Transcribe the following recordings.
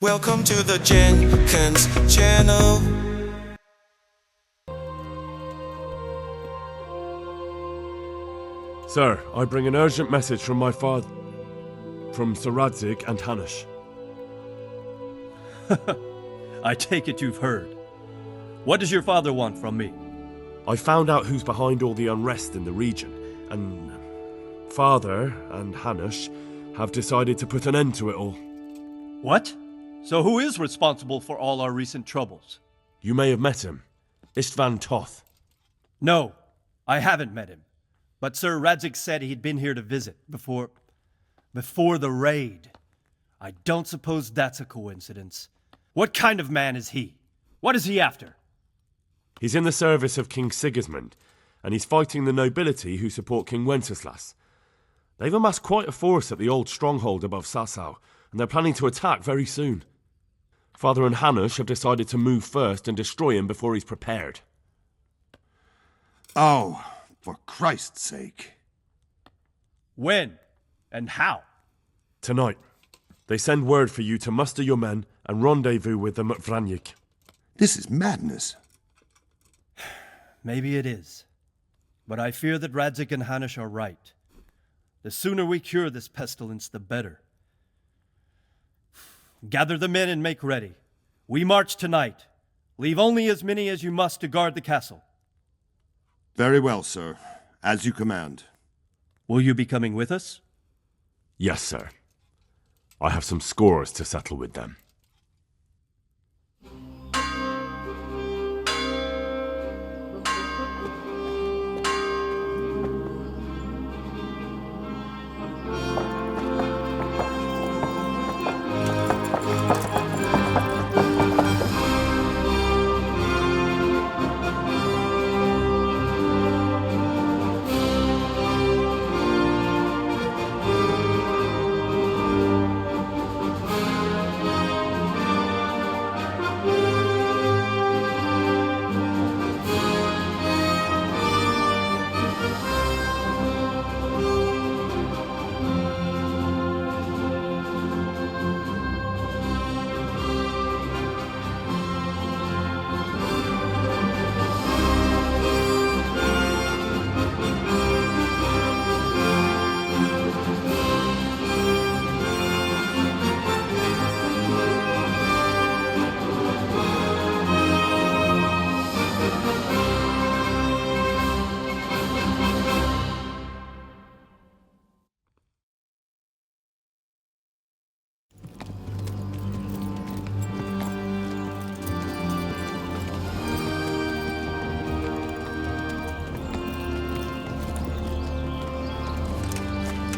Welcome to the Jenkins channel. Sir, I bring an urgent message from my father, from Sir Radzig and Hanush. I take it you've heard. What does your father want from me? I found out who's behind all the unrest in the region, and Father and Hanush have decided to put an end to it all. What? So who is responsible for all our recent troubles? You may have met him, Istvan Toth. No, I haven't met him. But Sir Radzig said he'd been here to visit before the raid. I don't suppose that's a coincidence. What kind of man is he? What is he after? He's in the service of King Sigismund, and he's fighting the nobility who support King Wenceslas. They've amassed quite a force at the old stronghold above Sasau, and they're planning to attack very soon. Father and Hanush have decided to move first and destroy him before he's prepared. Oh, for Christ's sake. When? And how? Tonight. They send word for you to muster your men and rendezvous with them at Vranik. This is madness. Maybe it is. But I fear that Radzig and Hanush are right. The sooner we cure this pestilence, the better. Gather the men and make ready. We march tonight. Leave only as many as you must to guard the castle. Very well, sir. As you command. Will you be coming with us? Yes, sir. I have some scores to settle with them.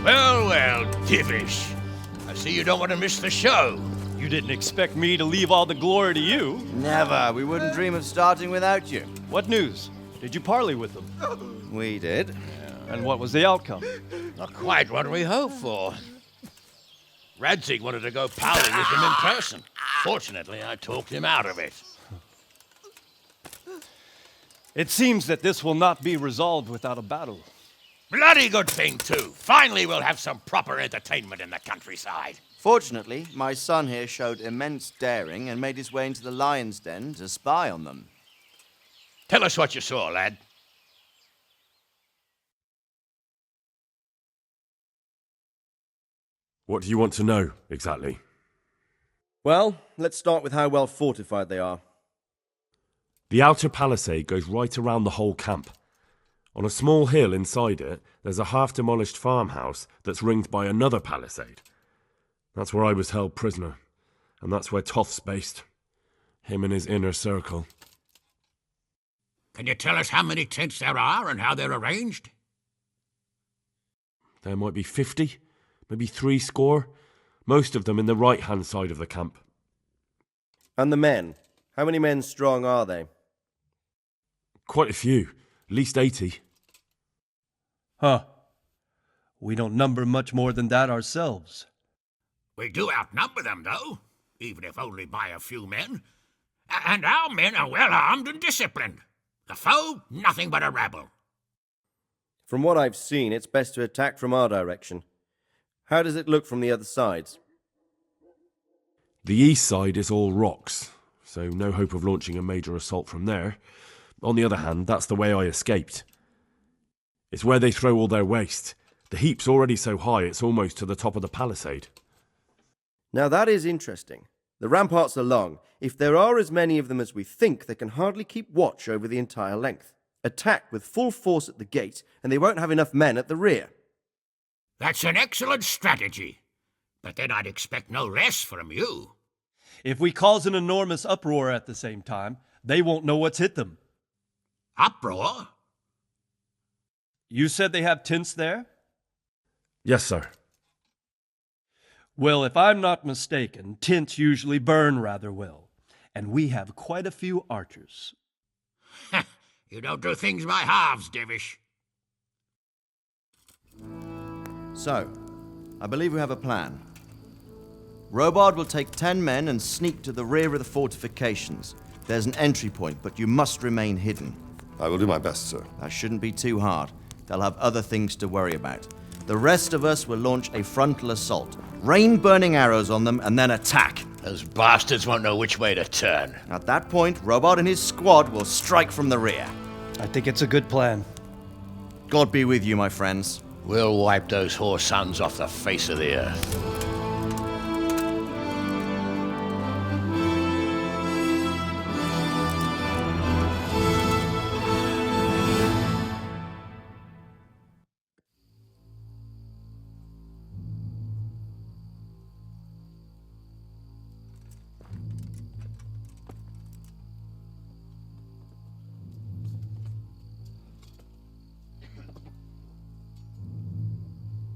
Well, Divish. I see you don't want to miss the show. You didn't expect me to leave all the glory to you. Never. We wouldn't dream of starting without you. What news? Did you parley with them? We did. And what was the outcome? Not quite what we hoped for. Radzig wanted to go parley with him in person. Fortunately, I talked him out of it. It seems that this will not be resolved without a battle. Bloody good thing, too. Finally, we'll have some proper entertainment in the countryside. Fortunately, my son here showed immense daring and made his way into the lion's den to spy on them. Tell us what you saw, lad. What do you want to know, exactly? Well, let's start with how well fortified they are. The outer palisade goes right around the whole camp. On a small hill inside it, there's a half-demolished farmhouse that's ringed by another palisade. That's where I was held prisoner, and that's where Toth's based. Him and his inner circle. Can you tell us how many tents there are and how they're arranged? There might be 50, maybe 70, most of them in the right-hand side of the camp. And the men? How many men strong are they? Quite a few, at least 80. Huh. We don't number much more than that ourselves. We do outnumber them, though, even if only by a few men. And our men are well armed and disciplined. The foe, nothing but a rabble. From what I've seen, it's best to attack from our direction. How does it look from the other sides? The east side is all rocks, so no hope of launching a major assault from there. On the other hand, that's the way I escaped. It's where they throw all their waste. The heap's already so high it's almost to the top of the palisade. Now that is interesting. The ramparts are long. If there are as many of them as we think, they can hardly keep watch over the entire length. Attack with full force at the gate, and they won't have enough men at the rear. That's an excellent strategy. But then I'd expect no less from you. If we cause an enormous uproar at the same time, they won't know what's hit them. Uproar? You said they have tents there? Yes, sir. Well, if I'm not mistaken, tents usually burn rather well, and we have quite a few archers. You don't do things by halves, Divish. So, I believe we have a plan. Robard will take 10 men and sneak to the rear of the fortifications. There's an entry point, but you must remain hidden. I will do my best, sir. That shouldn't be too hard. They'll have other things to worry about. The rest of us will launch a frontal assault. Rain burning arrows on them and then attack. Those bastards won't know which way to turn. At that point, Robard and his squad will strike from the rear. I think it's a good plan. God be with you, my friends. We'll wipe those whore sons off the face of the earth.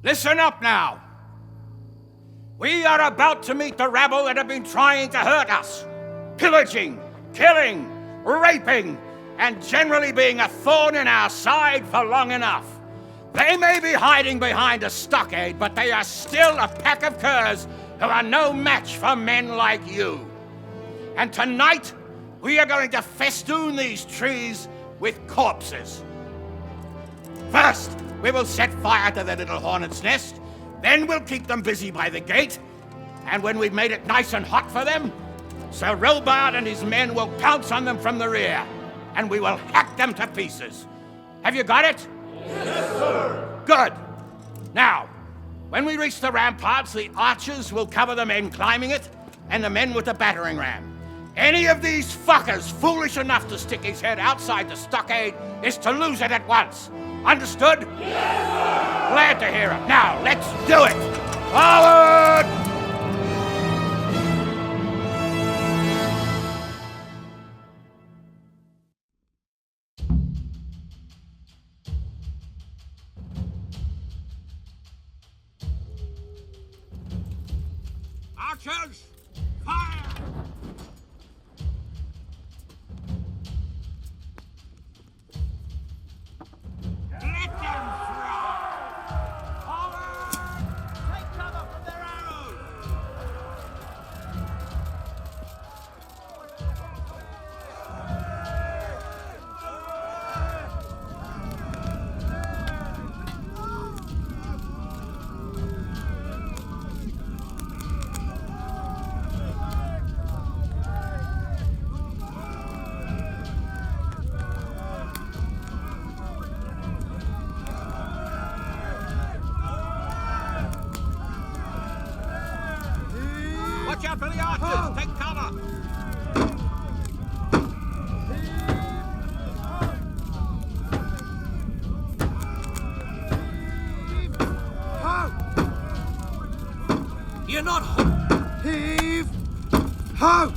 Listen up now. We are about to meet the rabble that have been trying to hurt us. Pillaging, killing, raping, and generally being a thorn in our side for long enough. They may be hiding behind a stockade, but they are still a pack of curs who are no match for men like you. And tonight, we are going to festoon these trees with corpses. First, we will set fire to their little hornet's nest. Then we'll keep them busy by the gate. And when we've made it nice and hot for them, Sir Robard and his men will pounce on them from the rear. And we will hack them to pieces. Have you got it? Yes, sir. Good. Now, when we reach the ramparts, the archers will cover the men climbing it and the men with the battering ram. Any of these fuckers foolish enough to stick his head outside the stockade is to lose it at once. Understood? Yes, sir! Glad to hear it. Now, let's do it! Forward! Archers, fire! Watch out for the archers! Take cover! You're not... Heave! Ho!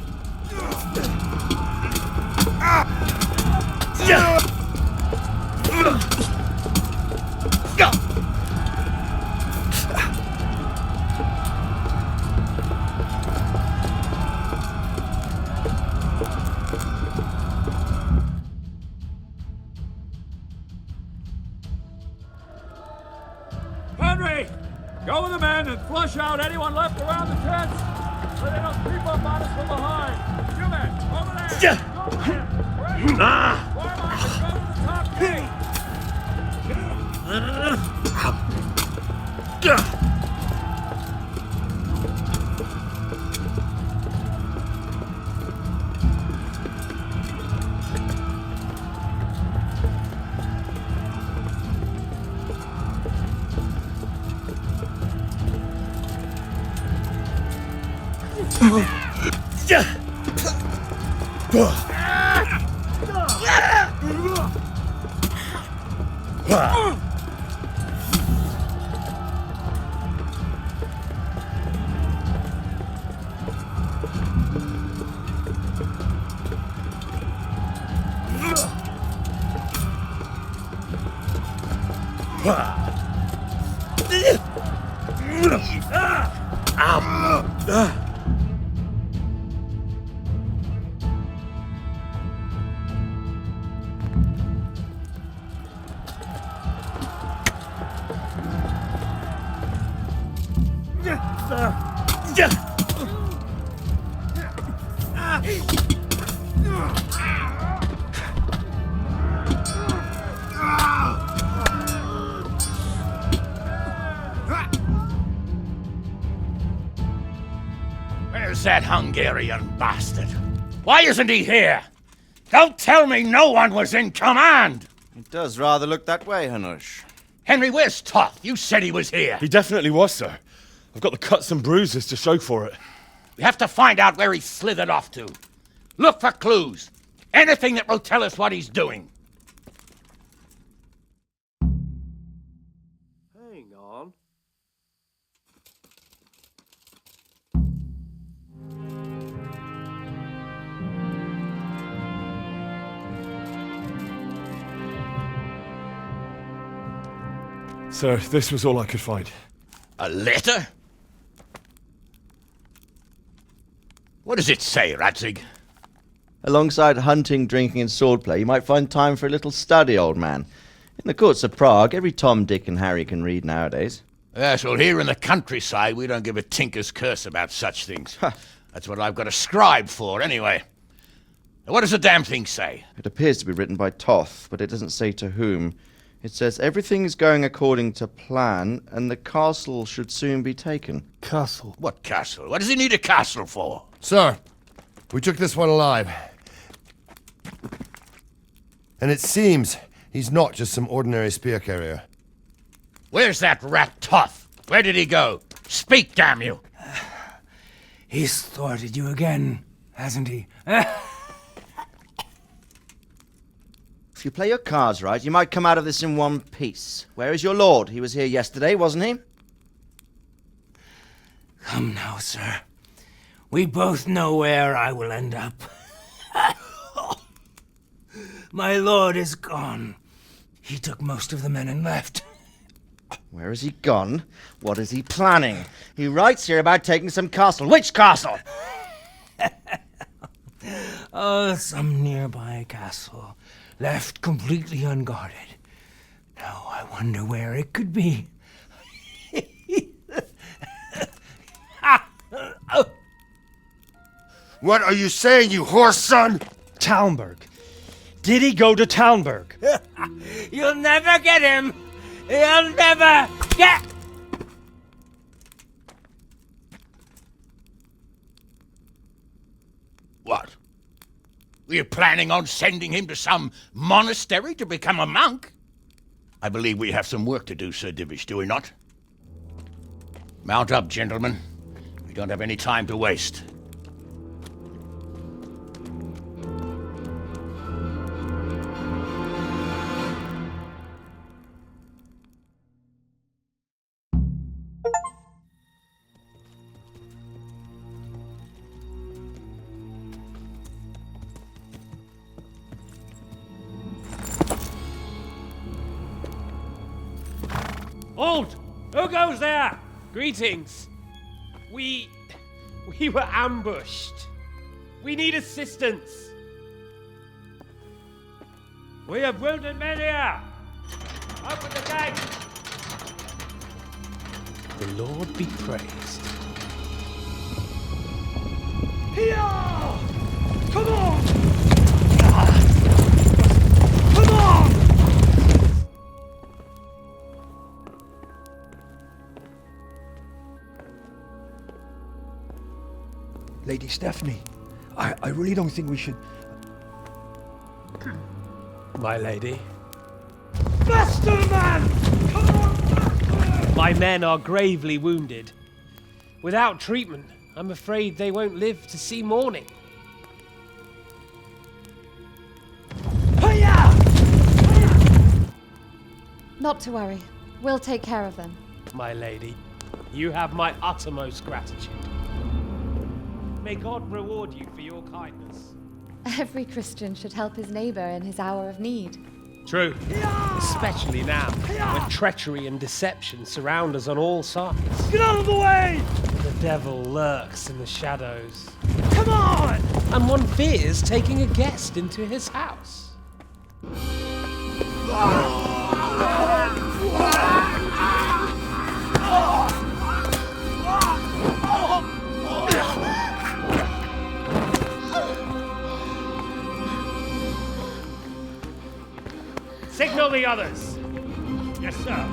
Henry! Go with the men and flush out anyone left around the tents so they don't creep up on us from behind. You men, over there! Go with him! Ready? Form up and go to the top gate! Where's that Hungarian bastard? Why isn't he here? Don't tell me no one was in command! It does rather look that way, Hanush. Henry, where's Toth? You said he was here. He definitely was, sir. I've got the cuts and bruises to show for it. We have to find out where he slithered off to. Look for clues. Anything that will tell us what he's doing. Hang on. Sir, this was all I could find. A letter? What does it say, Ratzig? Alongside hunting, drinking, and swordplay, you might find time for a little study, old man. In the courts of Prague, every Tom, Dick, and Harry can read nowadays. Yes, well, here in the countryside, we don't give a tinker's curse about such things. That's what I've got a scribe for, anyway. Now, what does the damn thing say? It appears to be written by Toth, but it doesn't say to whom. It says everything's going according to plan, and the castle should soon be taken. Castle. What castle? What does he need a castle for? Sir, we took this one alive. And it seems he's not just some ordinary spear carrier. Where's that rat Toth? Where did he go? Speak, damn you! He's thwarted you again, hasn't he? If you play your cards right, you might come out of this in one piece. Where is your lord? He was here yesterday, wasn't he? Come now, sir. We both know where I will end up. My lord is gone. He took most of the men and left. Where has he gone? What is he planning? He writes here about taking some castle. Which castle? Oh, some nearby castle. Left completely unguarded. Now I wonder where it could be. What are you saying, you horse son? Talmberg. Did he go to Talmberg? You'll never get him! You'll never get... What? Were you planning on sending him to some monastery to become a monk? I believe we have some work to do, Sir Divish, do we not? Mount up, gentlemen. We don't have any time to waste. Halt! Who goes there? Greetings. We were ambushed. We need assistance. We have wounded men here. Open the gate. The Lord be praised. Here! Come on! Come on! Lady Stephanie, I really don't think we should... My lady. Master man! Come on, Master! My men are gravely wounded. Without treatment, I'm afraid they won't live to see morning. Not to worry. We'll take care of them. My lady, you have my uttermost gratitude. May God reward you for your kindness. Every Christian should help his neighbor in his hour of need. True. Especially now, when treachery and deception surround us on all sides. Get out of the way! The devil lurks in the shadows. Come on! And one fears taking a guest into his house. Signal the others. Yes, sir.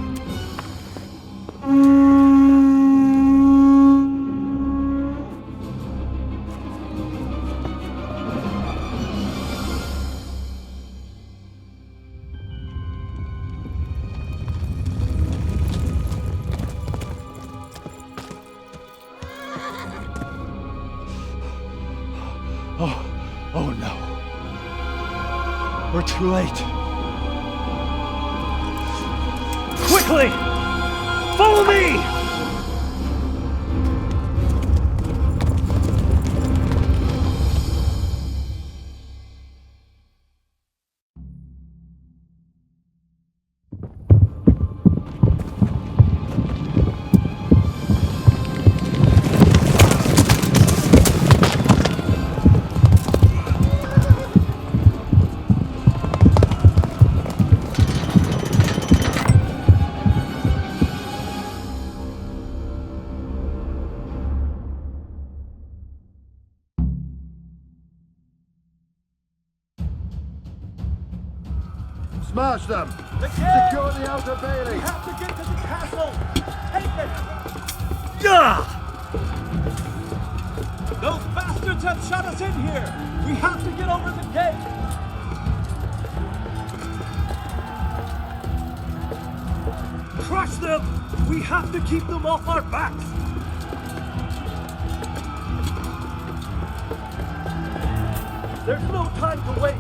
Oh no. We're too late. Quickly! Follow me! Smash them! Secure the outer bailey! We have to get to the castle! Take it! Those bastards have shut us in here! We have to get over the gate! Crush them! We have to keep them off our backs! There's no time to wait!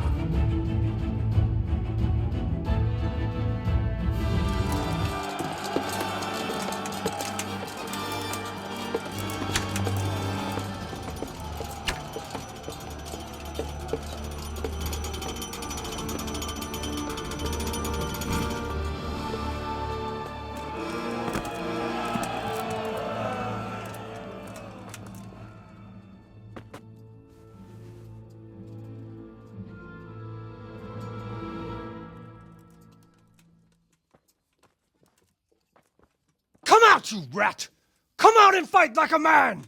Come out, you rat! Come out and fight like a man!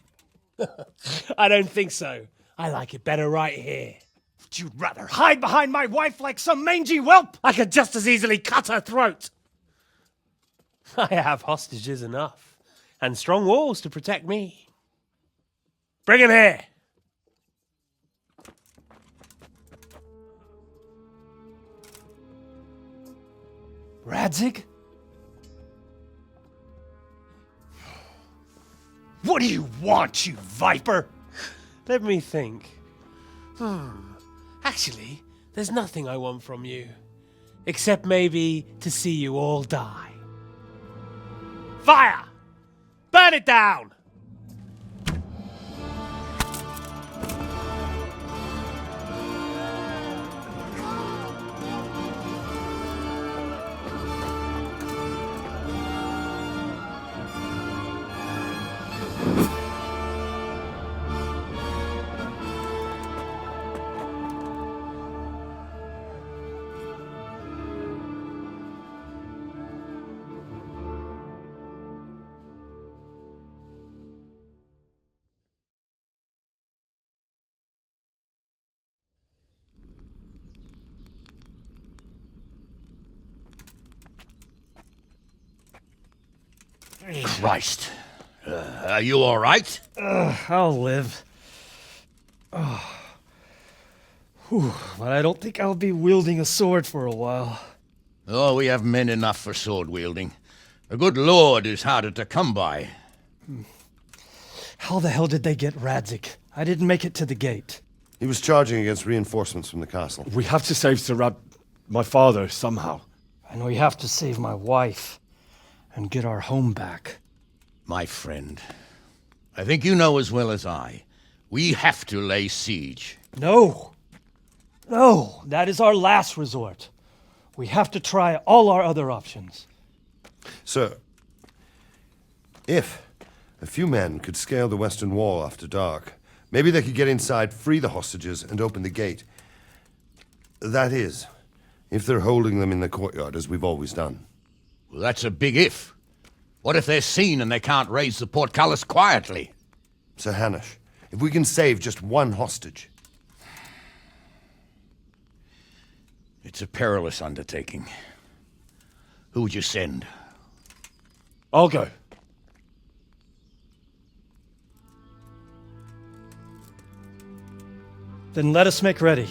I don't think so. I like it better right here. Would you rather hide behind my wife like some mangy whelp? I could just as easily cut her throat. I have hostages enough, and strong walls to protect me. Bring him here. Radzig? What do you want, you viper? Let me think. Actually, there's nothing I want from you. Except maybe to see you all die. Fire! Burn it down! Christ. Are you all right? I'll live. Whew, but I don't think I'll be wielding a sword for a while. Oh, we have men enough for sword wielding. A good lord is harder to come by. How the hell did they get Radzik? I didn't make it to the gate. He was charging against reinforcements from the castle. We have to save Sir my father, somehow. And we have to save my wife and get our home back. My friend, I think you know as well as I, we have to lay siege. No! No! That is our last resort. We have to try all our other options. Sir, if a few men could scale the western wall after dark, maybe they could get inside, free the hostages, and open the gate. That is, if they're holding them in the courtyard, as we've always done. Well, that's a big if. What if they're seen and they can't raise the portcullis quietly? Sir Hanush, if we can save just one hostage. It's a perilous undertaking. Who would you send? I'll go. Then let us make ready.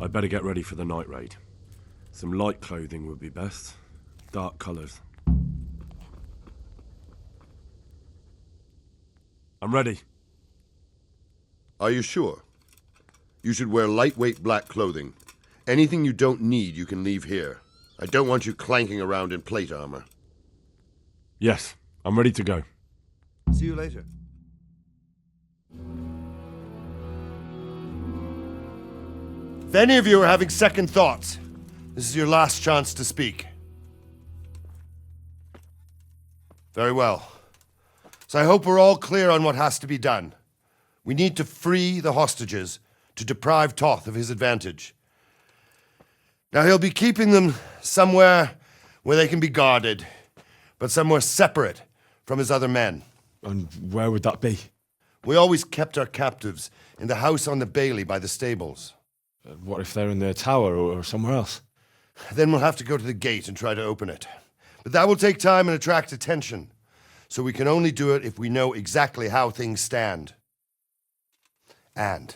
I'd better get ready for the night raid. Some light clothing would be best. Dark colours. I'm ready. Are you sure? You should wear lightweight black clothing. Anything you don't need, you can leave here. I don't want you clanking around in plate armor. Yes, I'm ready to go. See you later. If any of you are having second thoughts, this is your last chance to speak. Very well. So I hope we're all clear on what has to be done. We need to free the hostages to deprive Toth of his advantage. Now he'll be keeping them somewhere where they can be guarded, but somewhere separate from his other men. And where would that be? We always kept our captives in the house on the bailey by the stables. What if they're in their tower or somewhere else? Then we'll have to go to the gate and try to open it. But that will take time and attract attention. So we can only do it if we know exactly how things stand. And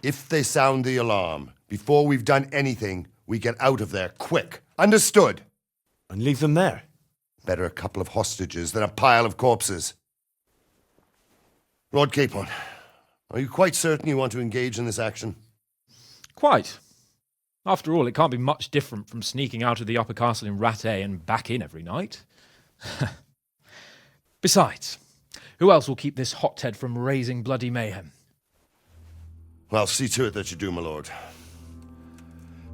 if they sound the alarm, before we've done anything, we get out of there quick. Understood? And leave them there? Better a couple of hostages than a pile of corpses. Lord Capon, are you quite certain you want to engage in this action? Quite. After all, it can't be much different from sneaking out of the upper castle in Rattay and back in every night. Besides, who else will keep this hothead from raising bloody mayhem? Well, see to it that you do, my lord.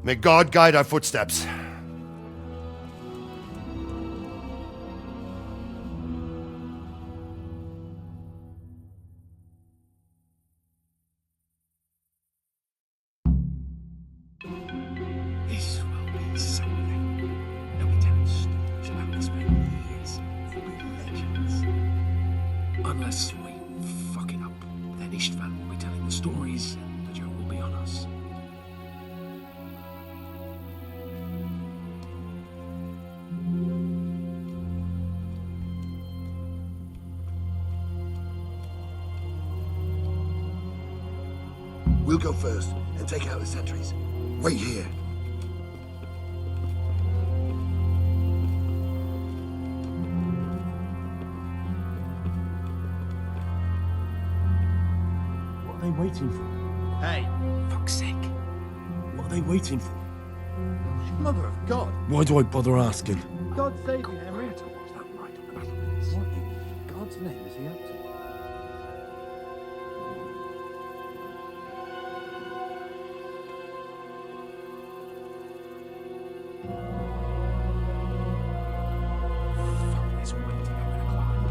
May God guide our footsteps. This will be something. There'll be telling stories about this for years. There'll be legends. Unless we fuck it up, then Istvan will be telling the stories and the joke will be on us. We'll go first and take out the sentries. Wait here. What are they waiting for? Hey! Fuck's sake. What are they waiting for? Mother of God! Why do I bother asking? God save you, Henry. What in God's name is he up to? Fuck this waiting, I'm gonna climb.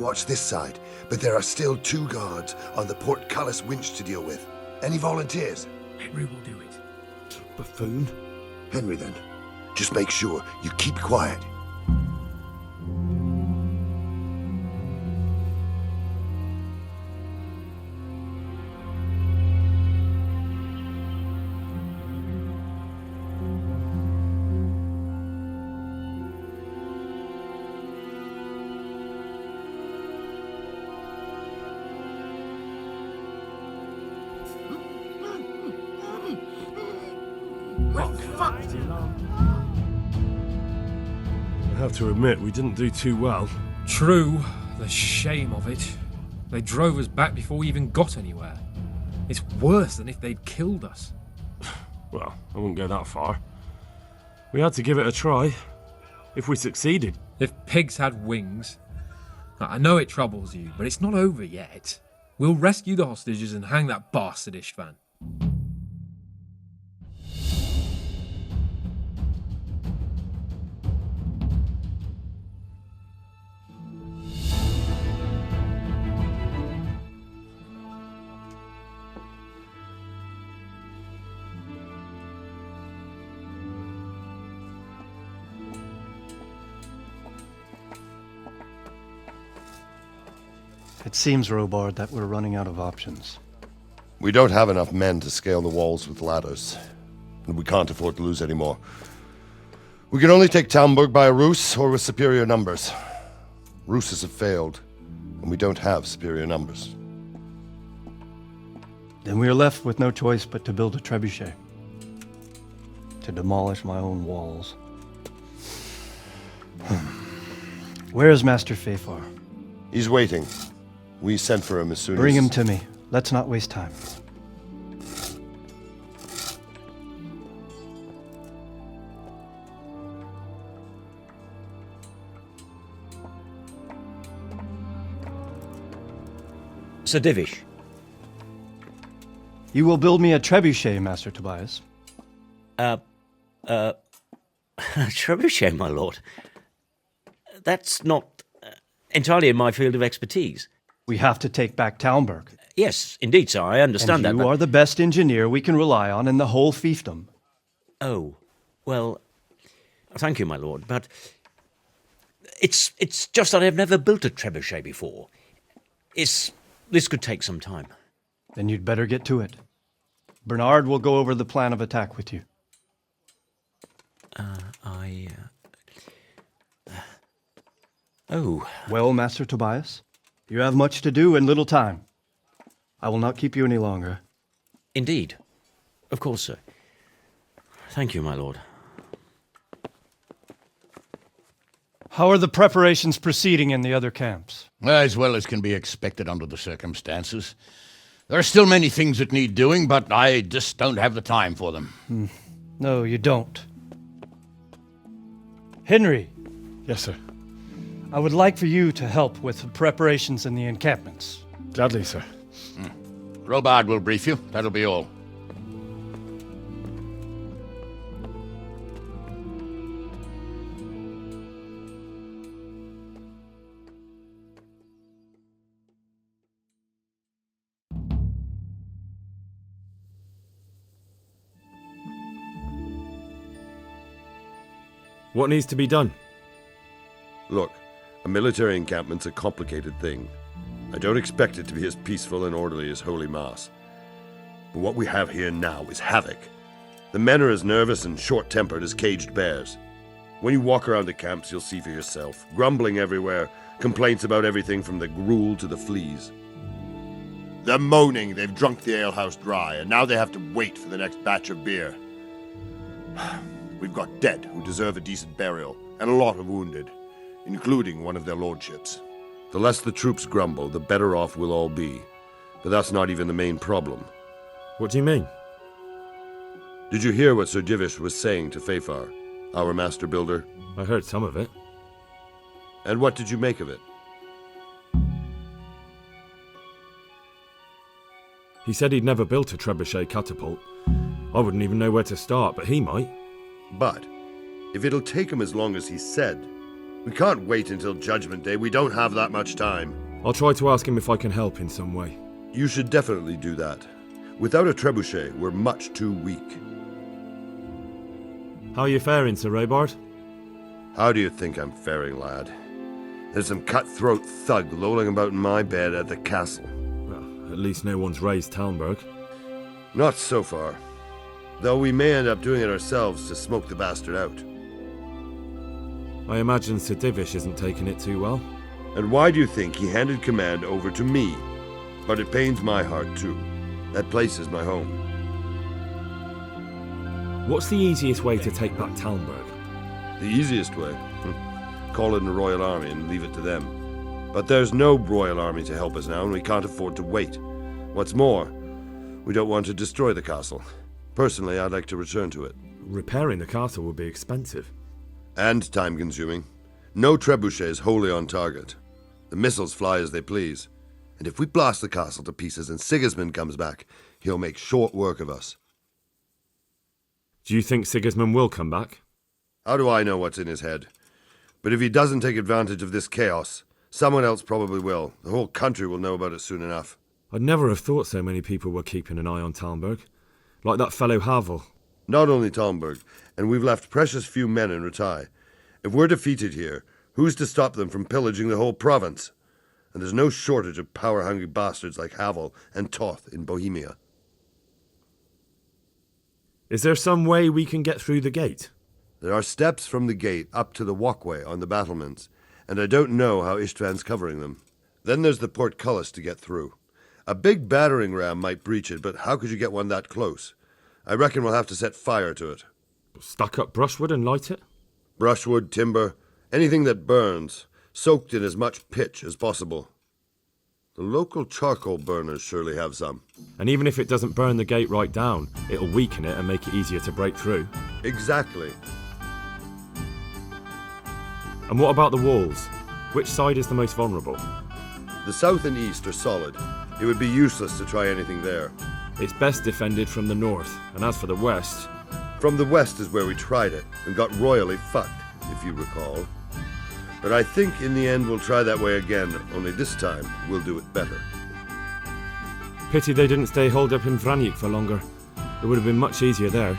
watch this side, but there are still 2 guards on the portcullis winch to deal with. Any volunteers? Henry will do it. Buffoon. Henry, then. Just make sure you keep quiet. I have to admit, we didn't do too well. True, the shame of it. They drove us back before we even got anywhere. It's worse than if they'd killed us. Well, I wouldn't go that far. We had to give it a try. If we succeeded. If pigs had wings. I know it troubles you, but it's not over yet. We'll rescue the hostages and hang that bastard Istvan. It seems, Robard, that we're running out of options. We don't have enough men to scale the walls with ladders, and we can't afford to lose any more. We can only take Talmberg by a ruse or with superior numbers. Ruses have failed, and we don't have superior numbers. Then we are left with no choice but to build a trebuchet. To demolish my own walls. Where is Master Feyfar? He's waiting. We sent for him as soon as... Bring him to me. Let's not waste time. Sir Divish. You will build me a trebuchet, Master Tobias. Trebuchet, my lord. That's not entirely in my field of expertise. We have to take back Talmberg. Yes, indeed, sir. I understand and that. You are the best engineer we can rely on in the whole fiefdom. Oh, well, thank you, my lord, but it's just that I've never built a trebuchet before. This could take some time. Then you'd better get to it. Bernard will go over the plan of attack with you. Oh. Well, Master Tobias, you have much to do and little time. I will not keep you any longer. Indeed. Of course, sir. Thank you, my lord. How are the preparations proceeding in the other camps? As well as can be expected under the circumstances. There are still many things that need doing, but I just don't have the time for them. No, you don't. Henry. Yes, sir. I would like for you to help with the preparations in the encampments. Gladly, sir. Robard will brief you. That'll be all. What needs to be done? Look, a military encampment's a complicated thing. I don't expect it to be as peaceful and orderly as Holy Mass. But what we have here now is havoc. The men are as nervous and short-tempered as caged bears. When you walk around the camps, you'll see for yourself. Grumbling everywhere, complaints about everything from the gruel to the fleas. They're moaning they've drunk the alehouse dry, and now they have to wait for the next batch of beer. We've got dead who deserve a decent burial, and a lot of wounded, including one of their lordships. The less the troops grumble, the better off we'll all be. But that's not even the main problem. What do you mean? Did you hear what Sir Divish was saying to Feyfar, our master builder? I heard some of it. And what did you make of it? He said he'd never built a trebuchet catapult. I wouldn't even know where to start, but he might. But if it'll take him as long as he said, We can't wait until Judgment Day. We don't have that much time. I'll try to ask him if I can help in some way. You should definitely do that. Without a trebuchet, we're much too weak. How are you faring, Sir Robard? How do you think I'm faring, lad? There's some cutthroat thug lolling about in my bed at the castle. Well, at least no one's raised Talmberg. Not so far. Though we may end up doing it ourselves to smoke the bastard out. I imagine Sir Divish isn't taking it too well. And why do you think he handed command over to me? But it pains my heart too. That place is my home. What's the easiest way to take back Talmberg? The easiest way? Call in the Royal Army and leave it to them. But there's no Royal Army to help us now, and we can't afford to wait. What's more, we don't want to destroy the castle. Personally, I'd like to return to it. Repairing the castle would be expensive. And time-consuming. No trebuchet is wholly on target. The missiles fly as they please. And if we blast the castle to pieces and Sigismund comes back, he'll make short work of us. Do you think Sigismund will come back? How do I know what's in his head? But if he doesn't take advantage of this chaos, someone else probably will. The whole country will know about it soon enough. I'd never have thought so many people were keeping an eye on Talmberg. Like that fellow Havel. Not only Talmberg, and we've left precious few men in Rattay. If we're defeated here, who's to stop them from pillaging the whole province? And there's no shortage of power-hungry bastards like Havel and Toth in Bohemia. Is there some way we can get through the gate? There are steps from the gate up to the walkway on the battlements, and I don't know how Istvan's covering them. Then there's the portcullis to get through. A big battering ram might breach it, but how could you get one that close? I reckon we'll have to set fire to it. Stuck up brushwood and light it? Brushwood, timber, anything that burns, soaked in as much pitch as possible. The local charcoal burners surely have some. And even if it doesn't burn the gate right down, it'll weaken it and make it easier to break through. Exactly. And what about the walls? Which side is the most vulnerable? The south and east are solid. It would be useless to try anything there. It's best defended from the north, and as for the west... From the west is where we tried it, and got royally fucked, if you recall. But I think in the end we'll try that way again, only this time we'll do it better. Pity they didn't stay holed up in Vranik for longer. It would have been much easier there.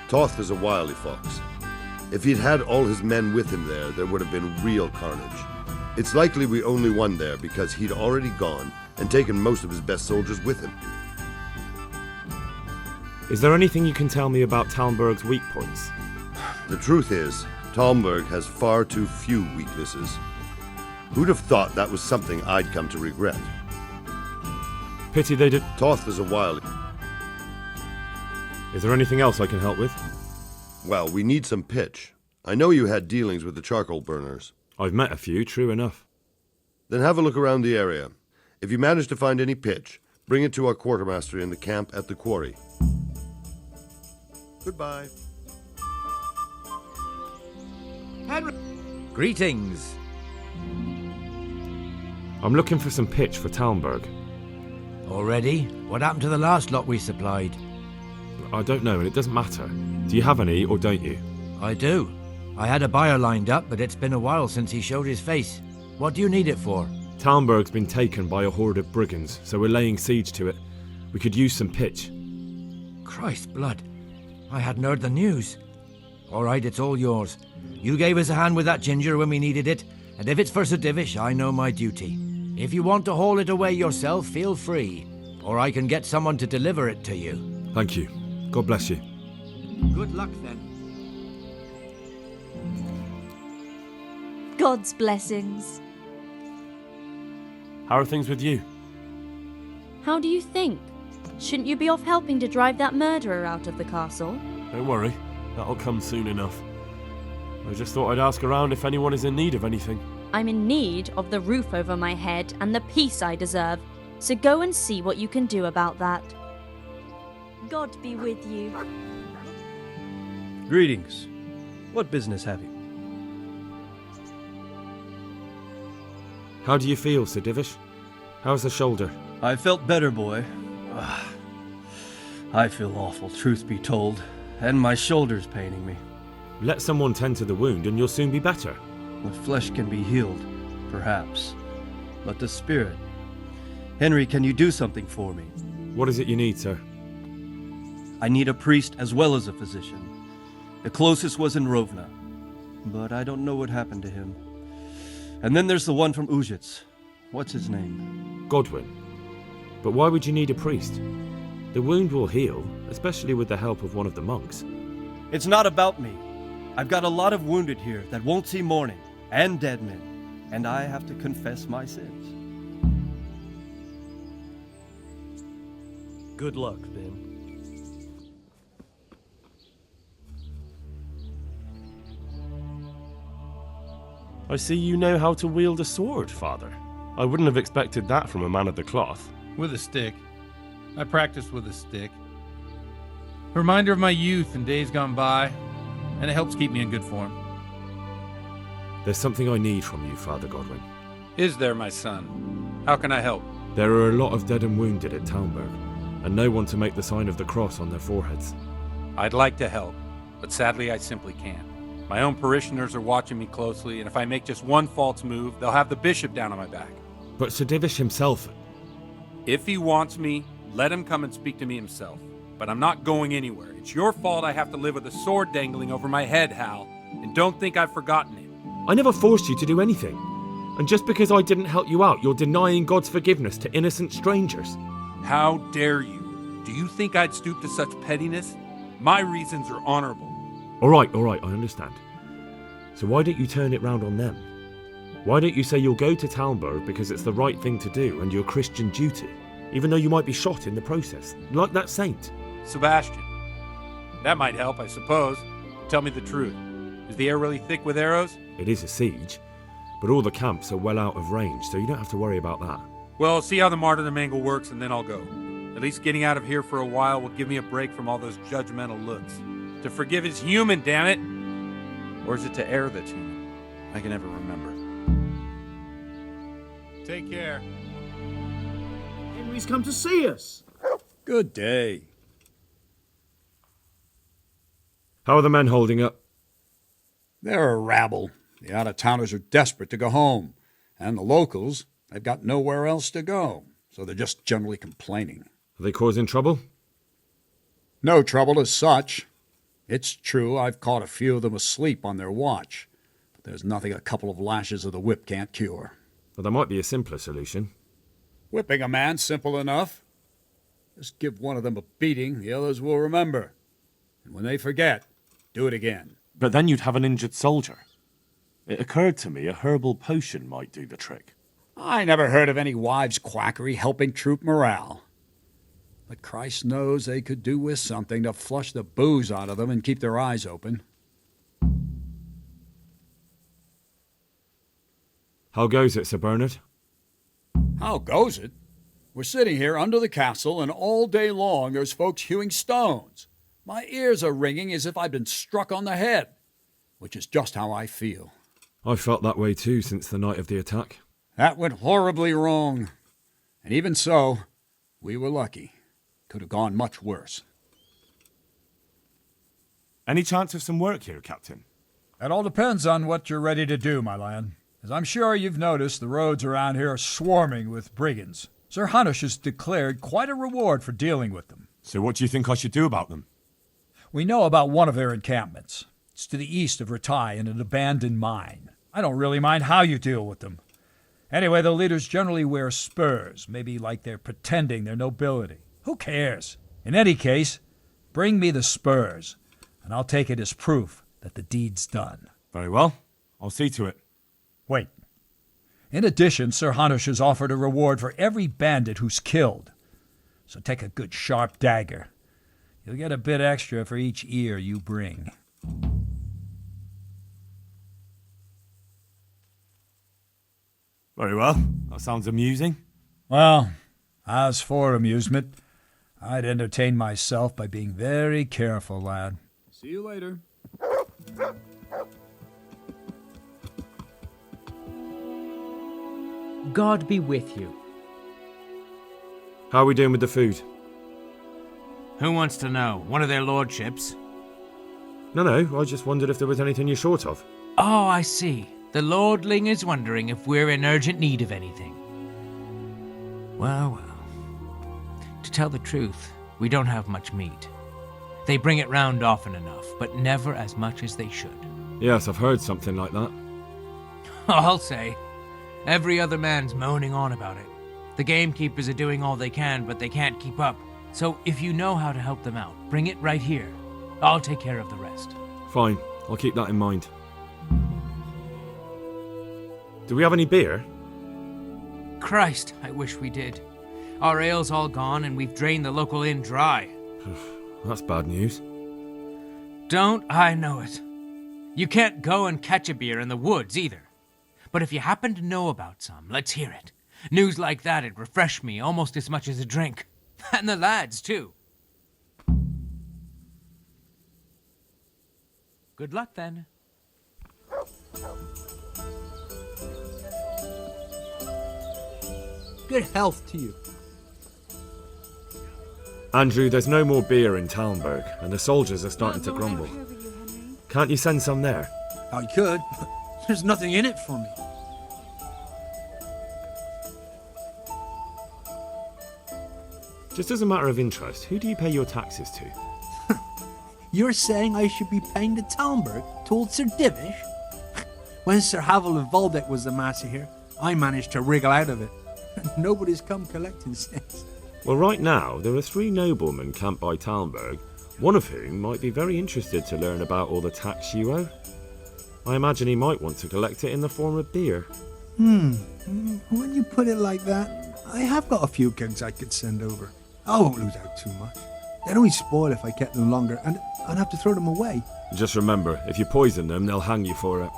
Toth is a wily fox. If he'd had all his men with him there would have been real carnage. It's likely we only won there because he'd already gone and taken most of his best soldiers with him. Is there anything you can tell me about Talmberg's weak points? The truth is, Talmberg has far too few weaknesses. Who'd have thought that was something I'd come to regret? Pity they did... Toth is a wily... Is there anything else I can help with? Well, we need some pitch. I know you had dealings with the charcoal burners. I've met a few, true enough. Then have a look around the area. If you manage to find any pitch, bring it to our quartermaster in the camp at the quarry. Goodbye. Henry. Greetings. I'm looking for some pitch for Talmberg. Already? What happened to the last lot we supplied? I don't know, and it doesn't matter. Do you have any, or don't you? I do. I had a buyer lined up, but it's been a while since he showed his face. What do you need it for? Talmberg's been taken by a horde of brigands, so we're laying siege to it. We could use some pitch. Christ blood. I hadn't heard the news. All right, it's all yours. You gave us a hand with that ginger when we needed it, and if it's for Sir Divish, I know my duty. If you want to haul it away yourself, feel free, or I can get someone to deliver it to you. Thank you. God bless you. Good luck, then. God's blessings. How are things with you? How do you think? Shouldn't you be off helping to drive that murderer out of the castle? Don't worry. That'll come soon enough. I just thought I'd ask around if anyone is in need of anything. I'm in need of the roof over my head and the peace I deserve, so go and see what you can do about that. God be with you. Greetings. What business have you? How do you feel, Sir Divish? How's the shoulder? I felt better, boy. I feel awful, truth be told, and my shoulder's paining me. Let someone tend to the wound and you'll soon be better. The flesh can be healed, perhaps, but the spirit... Henry, can you do something for me? What is it you need, sir? I need a priest as well as a physician. The closest was in Rovna, but I don't know what happened to him. And then there's the one from Uzhitz. What's his name? Godwin. But why would you need a priest? The wound will heal, especially with the help of one of the monks. It's not about me. I've got a lot of wounded here that won't see morning, and dead men, and I have to confess my sins. Good luck, then. I see you know how to wield a sword, Father. I wouldn't have expected that from a man of the cloth. With a stick. I practiced with a stick. A reminder of my youth and days gone by, and it helps keep me in good form. There's something I need from you, Father Godwin. Is there, my son? How can I help? There are a lot of dead and wounded at Talmberg, and no one to make the sign of the cross on their foreheads. I'd like to help, but sadly I simply can't. My own parishioners are watching me closely, and if I make just one false move, they'll have the bishop down on my back. But Sir Divish himself... If he wants me, let him come and speak to me himself. But I'm not going anywhere. It's your fault I have to live with a sword dangling over my head, Hal. And don't think I've forgotten it. I never forced you to do anything. And just because I didn't help you out, you're denying God's forgiveness to innocent strangers. How dare you? Do you think I'd stoop to such pettiness? My reasons are honorable. All right, I understand. So why don't you turn it round on them? Why don't you say you'll go to Talmberg because it's the right thing to do and your Christian duty, even though you might be shot in the process, like that saint? Sebastian. That might help, I suppose. Tell me the truth. Is the air really thick with arrows? It is a siege, but all the camps are well out of range, so you don't have to worry about that. Well, see how the martyrdom angle works and then I'll go. At least getting out of here for a while will give me a break from all those judgmental looks. To forgive is human, damn it! Or is it to err that's human? I can never remember. Take care. Henry's come to see us. Good day. How are the men holding up? They're a rabble. The out-of-towners are desperate to go home. And the locals, they've got nowhere else to go. So they're just generally complaining. Are they causing trouble? No trouble as such. It's true I've caught a few of them asleep on their watch. But there's nothing a couple of lashes of the whip can't cure. Well, there might be a simpler solution. Whipping a man, simple enough. Just give one of them a beating, the others will remember. And when they forget, do it again. But then you'd have an injured soldier. It occurred to me a herbal potion might do the trick. I never heard of any wives' quackery helping troop morale. But Christ knows they could do with something to flush the booze out of them and keep their eyes open. How goes it, Sir Bernard? How goes it? We're sitting here under the castle, and all day long there's folks hewing stones. My ears are ringing as if I'd been struck on the head, which is just how I feel. I felt that way too since the night of the attack. That went horribly wrong. And even so, we were lucky. Could have gone much worse. Any chance of some work here, Captain? That all depends on what you're ready to do, my lad. As I'm sure you've noticed, the roads around here are swarming with brigands. Sir Hanush has declared quite a reward for dealing with them. So what do you think I should do about them? We know about one of their encampments. It's to the east of Rattay in an abandoned mine. I don't really mind how you deal with them. Anyway, the leaders generally wear spurs, maybe like they're pretending they're nobility. Who cares? In any case, bring me the spurs, and I'll take it as proof that the deed's done. Very well. I'll see to it. Wait. In addition, Sir Hanush has offered a reward for every bandit who's killed. So take a good sharp dagger. You'll get a bit extra for each ear you bring. Very well. That sounds amusing. Well, as for amusement, I'd entertain myself by being very careful, lad. See you later. God be with you. How are we doing with the food? Who wants to know? One of their lordships? No, I just wondered if there was anything you're short of. Oh, I see. The lordling is wondering if we're in urgent need of anything. Well. To tell the truth, we don't have much meat. They bring it round often enough, but never as much as they should. Yes, I've heard something like that. I'll say. Every other man's moaning on about it. The gamekeepers are doing all they can, but they can't keep up. So if you know how to help them out, bring it right here. I'll take care of the rest. Fine, I'll keep that in mind. Do we have any beer? Christ, I wish we did. Our ale's all gone and we've drained the local inn dry. That's bad news. Don't I know it? You can't go and catch a beer in the woods either. But if you happen to know about some, let's hear it. News like that'd refresh me almost as much as a drink. And the lads, too. Good luck, then. Good health to you. Andrew, there's no more beer in Talmberg, and the soldiers are starting to grumble. Can't you send some there? I could, but there's nothing in it for me. Just as a matter of interest, who do you pay your taxes to? You're saying I should be paying the Talmberg to old Sir Divish? When Sir Havel of Waldeck was the master here, I managed to wriggle out of it. Nobody's come collecting since. Well, right now, there are 3 noblemen camped by Talmberg, one of whom might be very interested to learn about all the tax you owe. I imagine he might want to collect it in the form of beer. When you put it like that, I have got a few kegs I could send over. I won't lose out too much. They'd only spoil if I kept them longer, and I'd have to throw them away. Just remember, if you poison them, they'll hang you for it.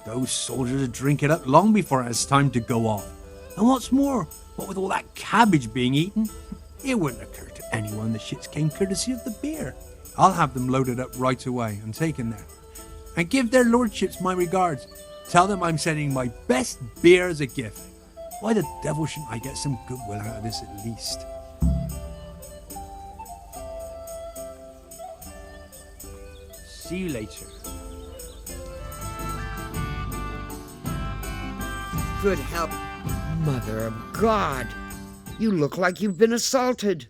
Those soldiers would drink it up long before it has time to go off. And what's more, what with all that cabbage being eaten, it wouldn't occur to anyone the shits came courtesy of the beer. I'll have them loaded up right away and taken there. And give their lordships my regards. Tell them I'm sending my best beer as a gift. Why the devil shouldn't I get some goodwill out of this at least? See you later. Good help. Mother of God! You look like you've been assaulted.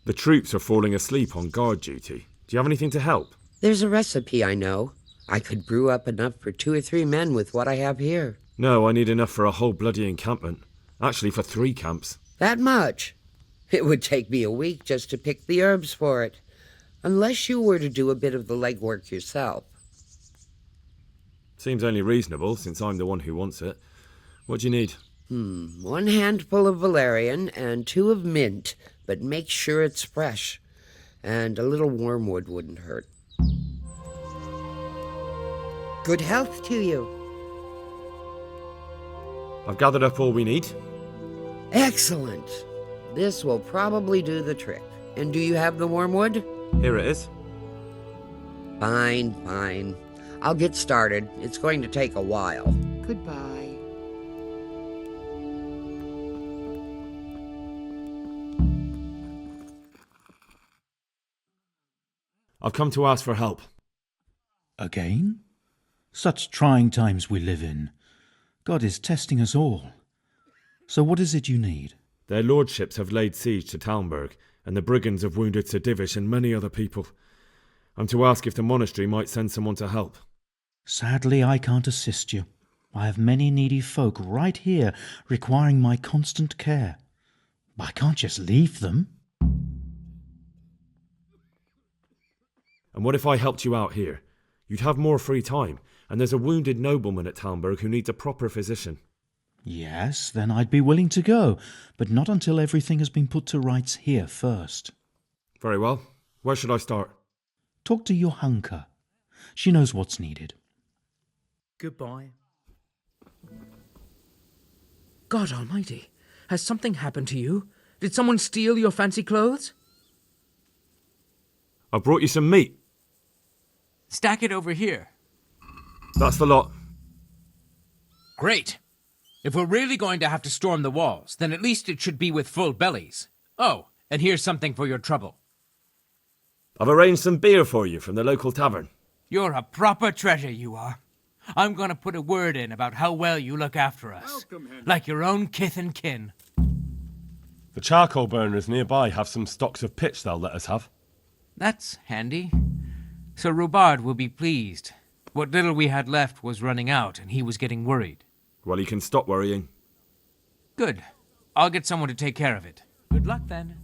The troops are falling asleep on guard duty. Do you have anything to help? There's a recipe I know. I could brew up enough for 2 or 3 men with what I have here. No, I need enough for a whole bloody encampment. Actually, for 3 camps. That much? It would take me a week just to pick the herbs for it. Unless you were to do a bit of the legwork yourself. Seems only reasonable, since I'm the one who wants it. What do you need? 1 handful of valerian and 2 of mint, but make sure it's fresh. And a little wormwood wouldn't hurt. Good health to you. I've gathered up all we need. Excellent. This will probably do the trick. And do you have the wormwood? Here it is. Fine, fine. I'll get started. It's going to take a while. Goodbye. I've come to ask for help. Again? Such trying times we live in. God is testing us all. So what is it you need? Their lordships have laid siege to Talmberg, and the brigands have wounded Sir Divish and many other people. I'm to ask if the monastery might send someone to help. Sadly, I can't assist you. I have many needy folk right here requiring my constant care. I can't just leave them. And what if I helped you out here? You'd have more free time, and there's a wounded nobleman at Talmberg who needs a proper physician. Yes, then I'd be willing to go, but not until everything has been put to rights here first. Very well. Where should I start? Talk to your hunker. She knows what's needed. Goodbye. God almighty, has something happened to you? Did someone steal your fancy clothes? I brought you some meat. Stack it over here. That's the lot. Great. If we're really going to have to storm the walls, then at least it should be with full bellies. Oh, and here's something for your trouble. I've arranged some beer for you from the local tavern. You're a proper treasure, you are. I'm gonna put a word in about how well you look after us. Like your own kith and kin. The charcoal burners nearby have some stocks of pitch they'll let us have. That's handy. Sir Robard will be pleased. What little we had left was running out, and he was getting worried. Well, he can stop worrying. Good. I'll get someone to take care of it. Good luck, then.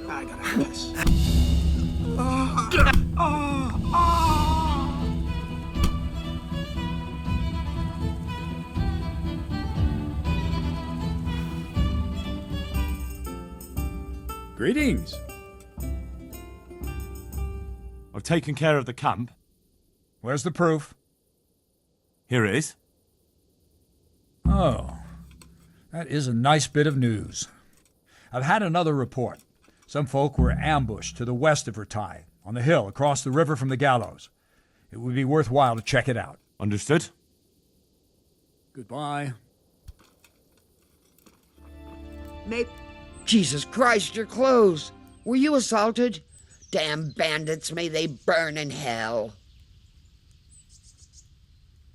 I gotta have this. Greetings. I've taken care of the camp. Where's the proof? Here it is. Oh, that is a nice bit of news. I've had another report. Some folk were ambushed to the west of Rattay, on the hill across the river from the gallows. It would be worthwhile to check it out. Understood. Goodbye. Jesus Christ, your clothes! Were you assaulted? Damn bandits, may they burn in hell.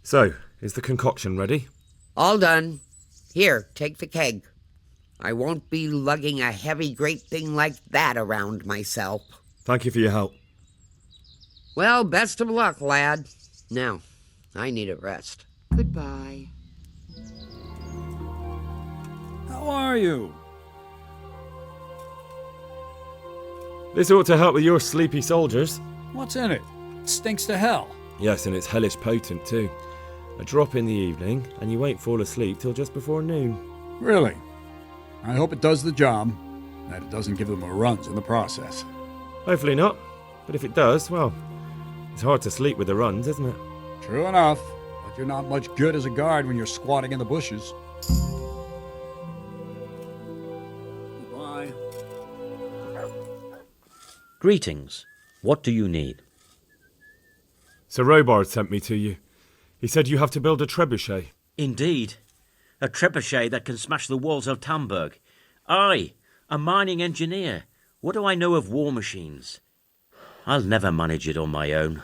So, is the concoction ready? All done. Here, take the keg. I won't be lugging a heavy great thing like that around myself. Thank you for your help. Well, best of luck, lad. Now, I need a rest. Goodbye. How are you? This ought to help with your sleepy soldiers. What's in it? It stinks to hell. Yes, and it's hellish potent too. A drop in the evening, and you won't fall asleep till just before noon. Really? I hope it does the job, that it doesn't give them a runs in the process. Hopefully not. But if it does, well, it's hard to sleep with the runs, isn't it? True enough, but you're not much good as a guard when you're squatting in the bushes. Goodbye. Greetings. What do you need? Sir Robard sent me to you. He said you have to build a trebuchet. Indeed. A trebuchet that can smash the walls of Talmberg. I, a mining engineer. What do I know of war machines? I'll never manage it on my own.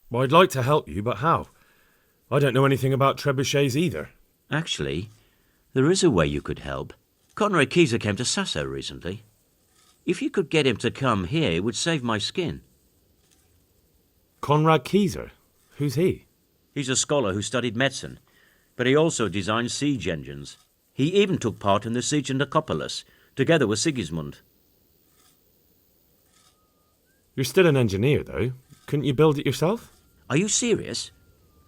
Well, I'd like to help you, but how? I don't know anything about trebuchets either. Actually, there is a way you could help. Konrad Kyeser came to Sasau recently. If you could get him to come here, it would save my skin. Konrad Kyeser? Who's he? He's a scholar who studied medicine, but he also designed siege engines. He even took part in the siege of Nicopolis, together with Sigismund. You're still an engineer, though. Couldn't you build it yourself? Are you serious?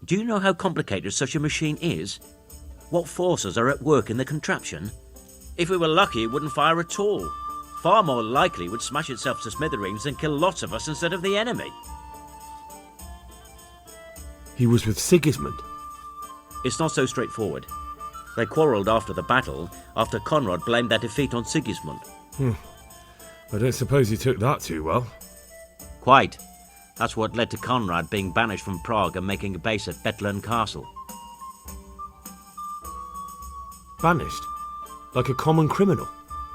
Do you know how complicated such a machine is? What forces are at work in the contraption? If we were lucky, it wouldn't fire at all. Far more likely it would smash itself to smithereens and kill lots of us instead of the enemy. He was with Sigismund. It's not so straightforward. They quarrelled after the battle, after Konrad blamed their defeat on Sigismund. I don't suppose he took that too well. Quite. That's what led to Konrad being banished from Prague and making a base at Bethlehem Castle. Banished? Like a common criminal?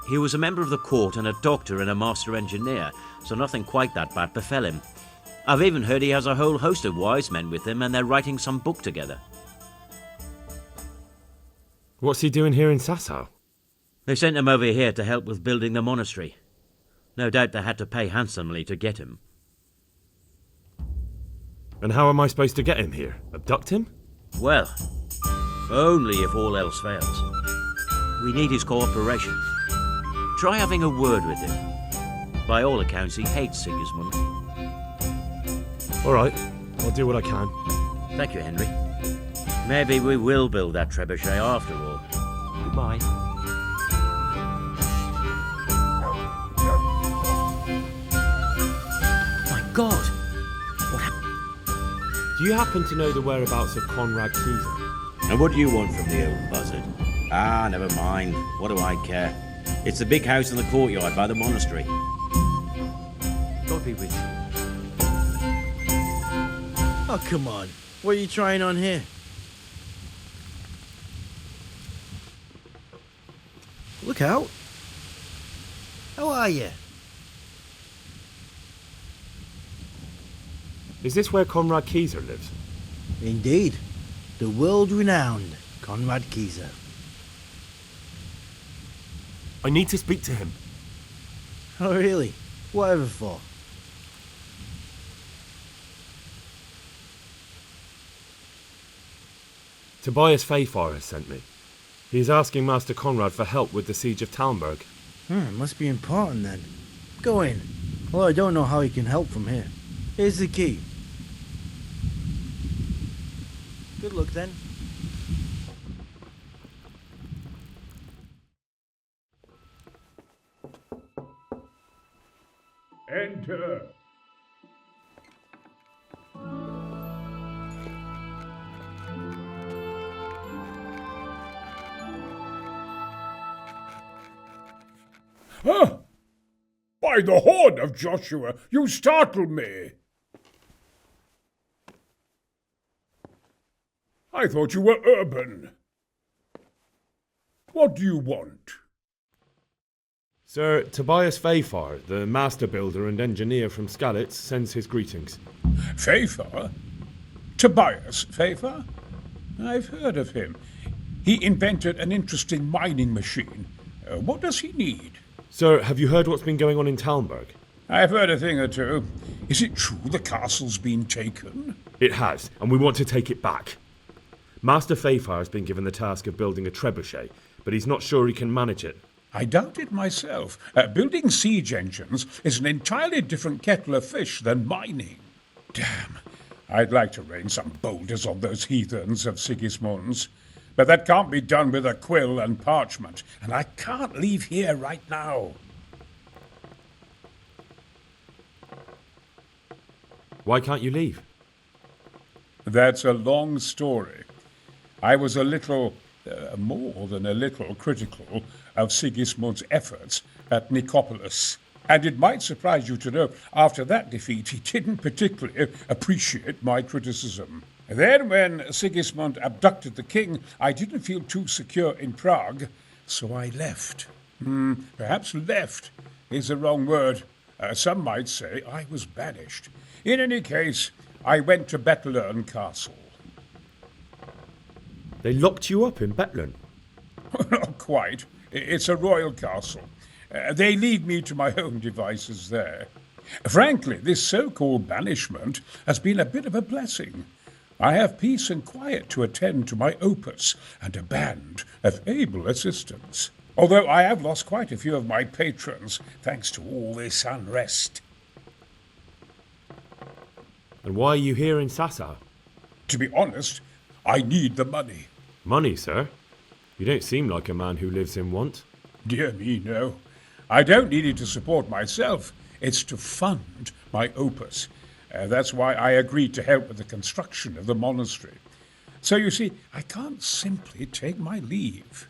He was a member of the court and a doctor and a master engineer, so nothing quite that bad befell him. I've even heard he has a whole host of wise men with him and they're writing some book together. What's he doing here in Sasau? They sent him over here to help with building the monastery. No doubt they had to pay handsomely to get him. And how am I supposed to get him here? Abduct him? Well, only if all else fails. We need his cooperation. Try having a word with him. By all accounts, he hates Sigismund. All right, I'll do what I can. Thank you, Henry. Maybe we will build that trebuchet after all. Goodbye. My God! What happened? Do you happen to know the whereabouts of Konrad Kyeser? And what do you want from the old buzzard? Ah, never mind. What do I care? It's the big house in the courtyard by the monastery. God be with you. Oh, come on. What are you trying on here? Look out. How are you? Is this where Konrad Kyeser lives? Indeed. The world-renowned Konrad Kyeser. I need to speak to him. Oh, really? Whatever for? Tobias Feyfar has sent me. He is asking Master Konrad for help with the siege of Talmberg. It must be important then. Go in. Well, I don't know how he can help from here. Here's the key. Good luck then. Enter. Huh? By the horn of Joshua, you startle me. I thought you were urban. What do you want? Sir, Tobias Feyfar, the master builder and engineer from Skalitz, sends his greetings. Feyfar? Tobias Feyfar? I've heard of him. He invented an interesting mining machine. What does he need? Sir, have you heard what's been going on in Talmberg? I've heard a thing or two. Is it true the castle's been taken? It has, and we want to take it back. Master Feyfar has been given the task of building a trebuchet, but he's not sure he can manage it. I doubt it myself. Building siege engines is an entirely different kettle of fish than mining. Damn, I'd like to rain some boulders on those heathens of Sigismund's. But that can't be done with a quill and parchment, and I can't leave here right now. Why can't you leave? That's a long story. I was a little, more than a little, critical of Sigismund's efforts at Nicopolis. And it might surprise you to know, after that defeat, he didn't particularly appreciate my criticism. Then, when Sigismund abducted the king, I didn't feel too secure in Prague, so I left. Perhaps left is the wrong word. Some might say I was banished. In any case, I went to Bettlern Castle. They locked you up in Bettlern? Not quite. It's a royal castle. They leave me to my own devices there. Frankly, this so-called banishment has been a bit of a blessing. I have peace and quiet to attend to my opus and a band of able assistants. Although I have lost quite a few of my patrons thanks to all this unrest. And why are you here in Sasau? To be honest, I need the money. Money, sir? You don't seem like a man who lives in want. Dear me, no. I don't need it to support myself. It's to fund my opus. That's why I agreed to help with the construction of the monastery. So you see, I can't simply take my leave.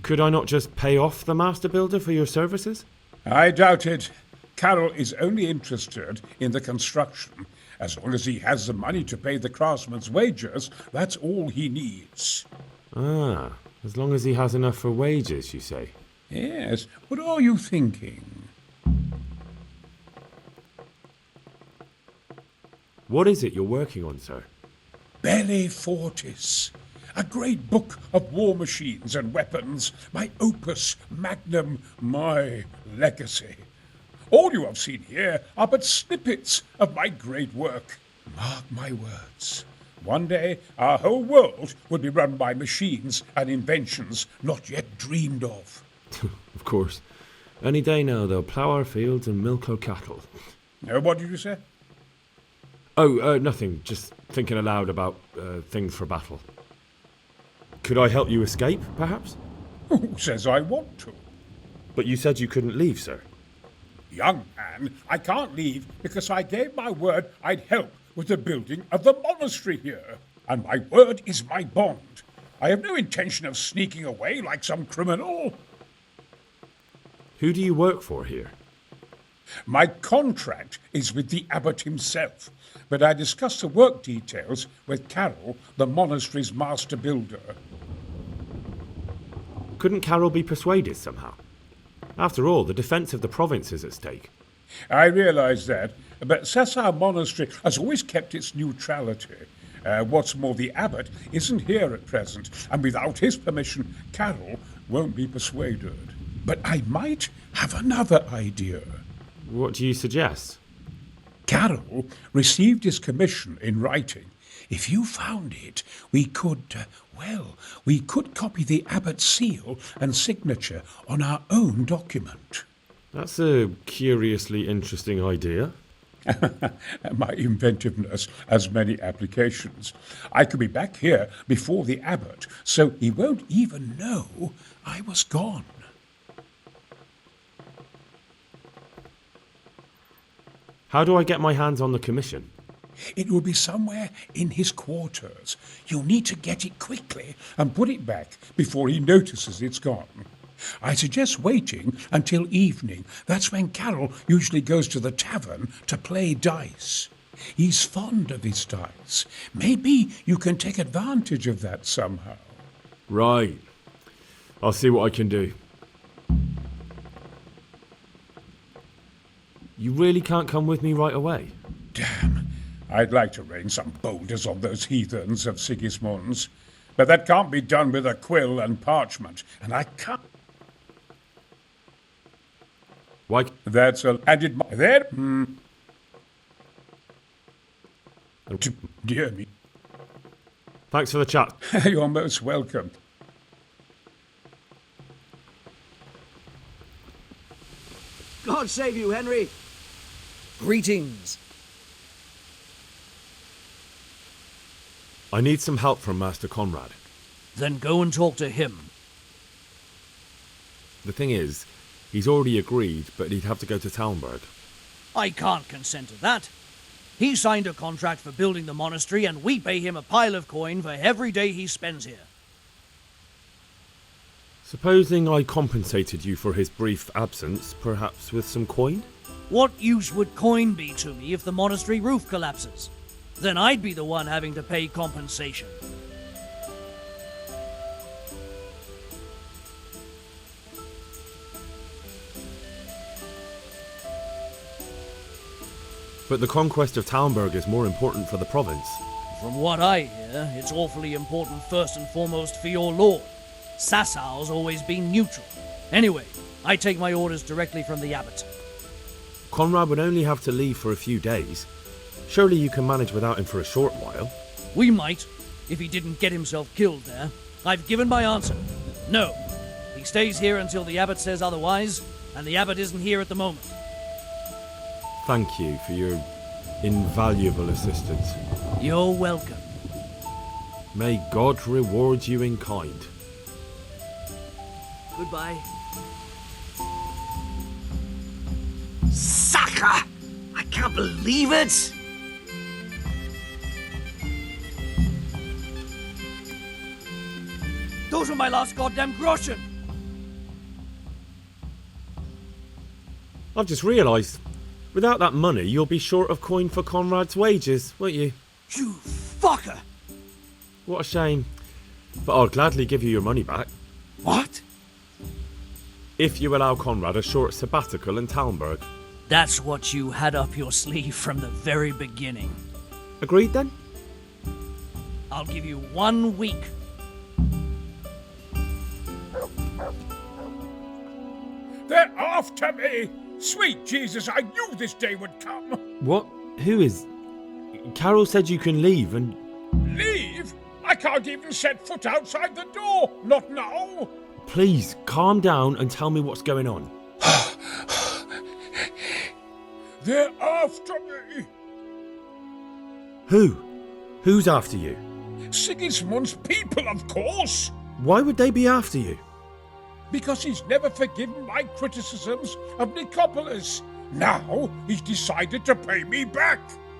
Could I not just pay off the master builder for your services? I doubt it. Karel is only interested in the construction. As long as he has the money to pay the craftsman's wages, that's all he needs. Ah, as long as he has enough for wages, you say? Yes. What are you thinking? What is it you're working on, sir? Belli Fortis. A great book of war machines and weapons. My opus magnum, my legacy. All you have seen here are but snippets of my great work. Mark my words. One day, our whole world will be run by machines and inventions not yet dreamed of. Of course. Any day now, they'll plough our fields and milk our cattle. What did you say? Oh, nothing. Just thinking aloud about things for battle. Could I help you escape, perhaps? Who says I want to? But you said you couldn't leave, sir. Young man, I can't leave because I gave my word I'd help with the building of the monastery here. And my word is my bond. I have no intention of sneaking away like some criminal. Who do you work for here? My contract is with the abbot himself, but I discussed the work details with Karel, the monastery's master builder. Couldn't Karel be persuaded somehow? After all, the defence of the province is at stake. I realize that, but Sasau Monastery has always kept its neutrality. What's more, the abbot isn't here at present, and without his permission, Karel won't be persuaded. But I might have another idea. What do you suggest? Karel received his commission in writing. If you found it, we could copy the abbot's seal and signature on our own document. That's a curiously interesting idea. My inventiveness has many applications. I could be back here before the abbot, so he won't even know I was gone. How do I get my hands on the commission? It will be somewhere in his quarters. You'll need to get it quickly and put it back before he notices it's gone. I suggest waiting until evening. That's when Karel usually goes to the tavern to play dice. He's fond of his dice. Maybe you can take advantage of that somehow. Right. I'll see what I can do. You really can't come with me right away? Damn. I'd like to rain some boulders on those heathens of Sigismund's. But that can't be done with a quill and parchment, and I can't. Why? That's a added. There. Dear me. Thanks for the chat. You're most welcome. God save you, Henry. Greetings. I need some help from Master Konrad. Then go and talk to him. The thing is, he's already agreed, but he'd have to go to Talmberg. I can't consent to that. He signed a contract for building the monastery, and we pay him a pile of coin for every day he spends here. Supposing I compensated you for his brief absence, perhaps with some coin? What use would coin be to me if the monastery roof collapses? Then I'd be the one having to pay compensation. But the conquest of Talmberg is more important for the province. From what I hear, it's awfully important first and foremost for your lord. Sasau's always been neutral. Anyway, I take my orders directly from the abbot. Konrad would only have to leave for a few days. Surely you can manage without him for a short while. We might, if he didn't get himself killed there. I've given my answer. No. He stays here until the abbot says otherwise, and the abbot isn't here at the moment. Thank you for your invaluable assistance. You're welcome. May God reward you in kind. Goodbye. Sucker! I can't believe it! Those were my last goddamn groschen! I've just realised, without that money, you'll be short of coin for Konrad's wages, won't you? You fucker! What a shame. But I'll gladly give you your money back. What? If you allow Konrad a short sabbatical in Talmberg. That's what you had up your sleeve from the very beginning. Agreed then? I'll give you 1 week. They're after me! Sweet Jesus, I knew this day would come! What? Who is... Karel said you can leave and... Leave? I can't even set foot outside the door! Not now! Please, calm down and tell me what's going on. They're after me! Who? Who's after you? Sigismund's people, of course! Why would they be after you? Because he's never forgiven my criticisms of Nicopolis. Now he's decided to pay me back.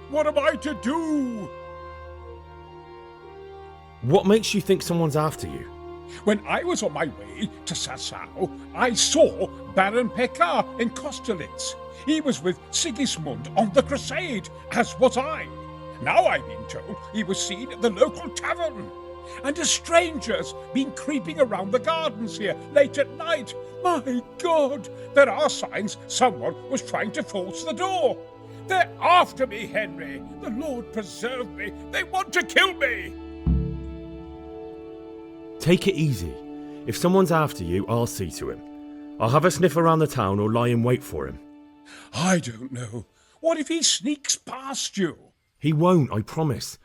What am I to do? What makes you think someone's after you? When I was on my way to Sasau, I saw Baron Peychar in Kostelitz. He was with Sigismund on the crusade, as was I. Now I've been told he was seen at the local tavern. And a stranger's been creeping around the gardens here late at night. My God, there are signs someone was trying to force the door. They're after me, Henry. The Lord preserve me. They want to kill me. Take it easy. If someone's after you, I'll see to him. I'll have a sniff around the town or lie in wait for him. I don't know. What if he sneaks past you? He won't, I promise.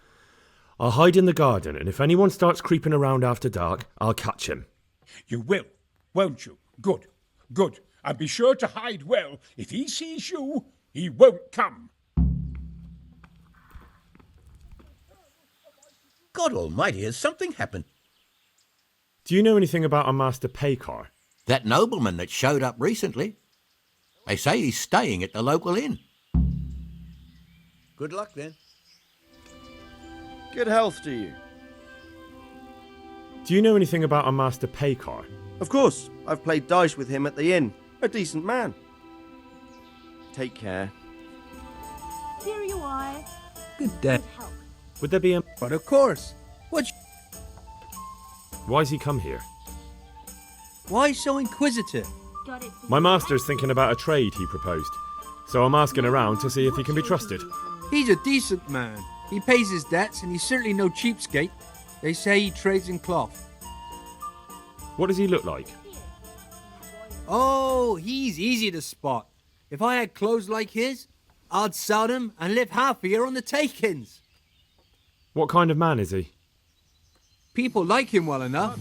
I'll hide in the garden, and if anyone starts creeping around after dark, I'll catch him. You will, won't you? Good, good. And be sure to hide well. If he sees you, he won't come. God almighty, has something happened? Do you know anything about a Master Peychar? That nobleman that showed up recently. They say he's staying at the local inn. Good luck, then. Good health to you. Do you know anything about a Master Peychar? Of course, I've played dice with him at the inn. A decent man. Take care. Here you are. Good day. Would there be a... But of course. Why's he come here? Why so inquisitive? My master's thinking about a trade he proposed, so I'm asking around to see if he can be trusted. He's a decent man. He pays his debts, and he's certainly no cheapskate. They say he trades in cloth. What does he look like? Oh, he's easy to spot. If I had clothes like his, I'd sell them and live happier on the takings. What kind of man is he? People like him well enough.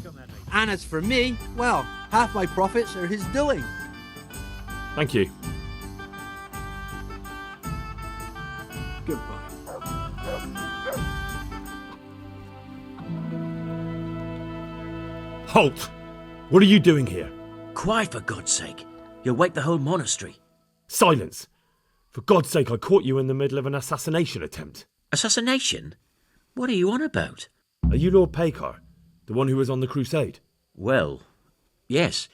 And as for me, well, half my profits are his doing. Thank you. Goodbye. Halt! What are you doing here? Quiet, for God's sake. You'll wake the whole monastery. Silence! For God's sake, I caught you in the middle of an assassination attempt. Assassination? What are you on about? Are you Lord Peychar, the one who was on the crusade? Well, yes.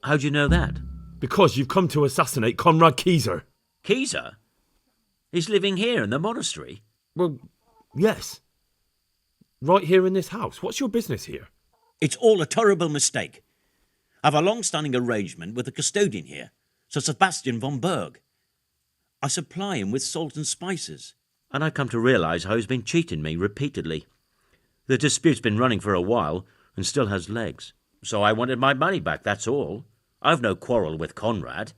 How'd you know that? Because you've come to assassinate Konrad Kyeser. Kyeser? He's living here in the monastery? Well, yes. Right here in this house. What's your business here? It's all a terrible mistake. I've a long-standing arrangement with the custodian here, Sir Sebastian von Berg. I supply him with salt and spices. And I've come to realise how he's been cheating me repeatedly. The dispute's been running for a while and still has legs. So I wanted my money back, that's all. I've no quarrel with Konrad.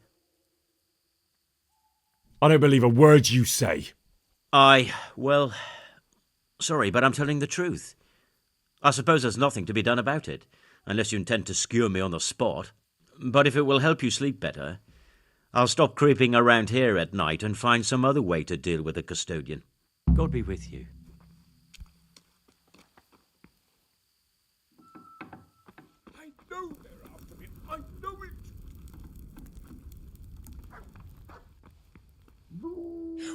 I don't believe a word you say. Well, sorry, but I'm telling the truth. I suppose there's nothing to be done about it, unless you intend to skewer me on the spot. But if it will help you sleep better, I'll stop creeping around here at night and find some other way to deal with the custodian. God be with you. I know they're after me. I know it.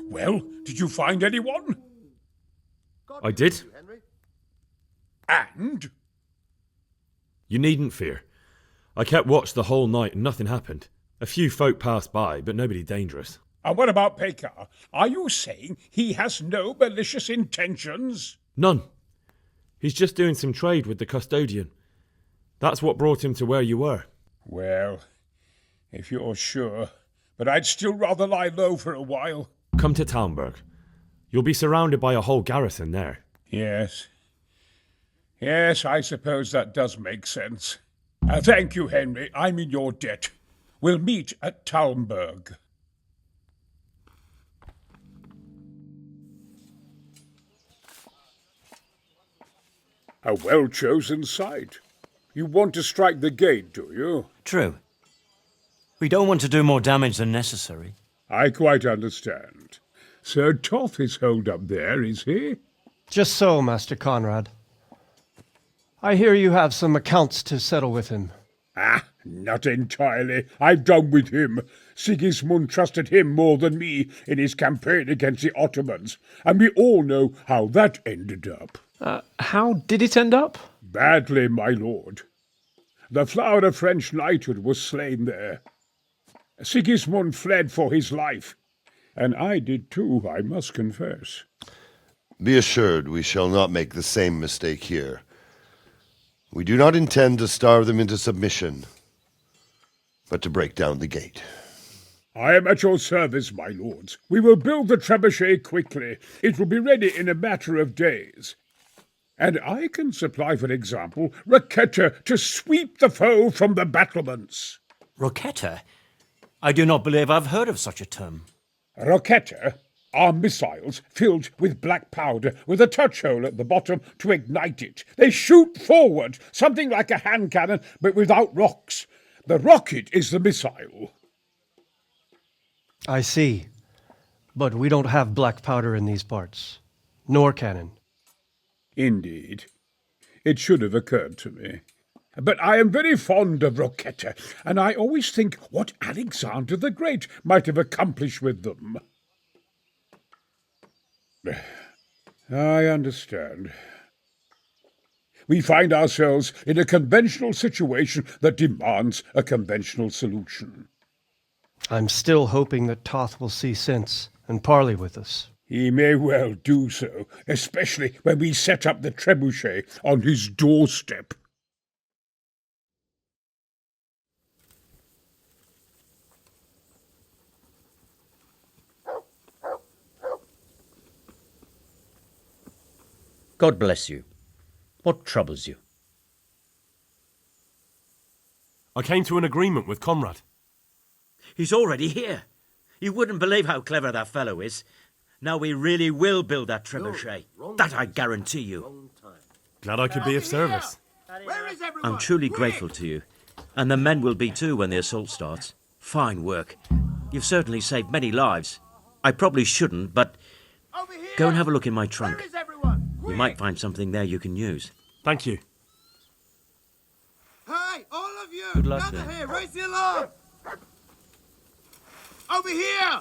Well, did you find anyone? I did. And? You needn't fear. I kept watch the whole night and nothing happened. A few folk passed by, but nobody dangerous. And what about Peychar? Are you saying he has no malicious intentions? None. He's just doing some trade with the custodian. That's what brought him to where you were. Well, if you're sure, but I'd still rather lie low for a while. Come to Talmberg. You'll be surrounded by a whole garrison there. Yes. Yes, I suppose that does make sense. Thank you, Henry. I'm in your debt. We'll meet at Talmberg. A well-chosen site. You want to strike the gate, do you? True. We don't want to do more damage than necessary. I quite understand. Sir Toth is holed up there, is he? Just so, Master Konrad. I hear you have some accounts to settle with him. Ah, not entirely. I've done with him. Sigismund trusted him more than me in his campaign against the Ottomans, and we all know how that ended up. How did it end up? Badly, my lord. The flower of French knighthood was slain there. Sigismund fled for his life, and I did too, I must confess. Be assured we shall not make the same mistake here. We do not intend to starve them into submission, but to break down the gate. I am at your service, my lords. We will build the trebuchet quickly. It will be ready in a matter of days. And I can supply, for example, Rocketeer to sweep the foe from the battlements. Rocketeer? I do not believe I've heard of such a term. Rocketeer are missiles filled with black powder with a touch hole at the bottom to ignite it. They shoot forward, something like a hand cannon, but without rocks. The rocket is the missile. I see. But we don't have black powder in these parts. Nor cannon. Indeed. It should have occurred to me. But I am very fond of Rocketeer, and I always think what Alexander the Great might have accomplished with them. I understand. We find ourselves in a conventional situation that demands a conventional solution. I'm still hoping that Toth will see sense and parley with us. He may well do so, especially when we set up the trebuchet on his doorstep. God bless you. What troubles you? I came to an agreement with Konrad. He's already here. You wouldn't believe how clever that fellow is. Now we really will build that trebuchet. That I guarantee you. Glad I could be of service. I'm truly grateful to you. And the men will be too when the assault starts. Fine work. You've certainly saved many lives. I probably shouldn't, but go and have a look in my trunk. You might find something there you can use. Thank you. Hey, all of you! Good luck, gather then. here! Raise the alarm! Over here!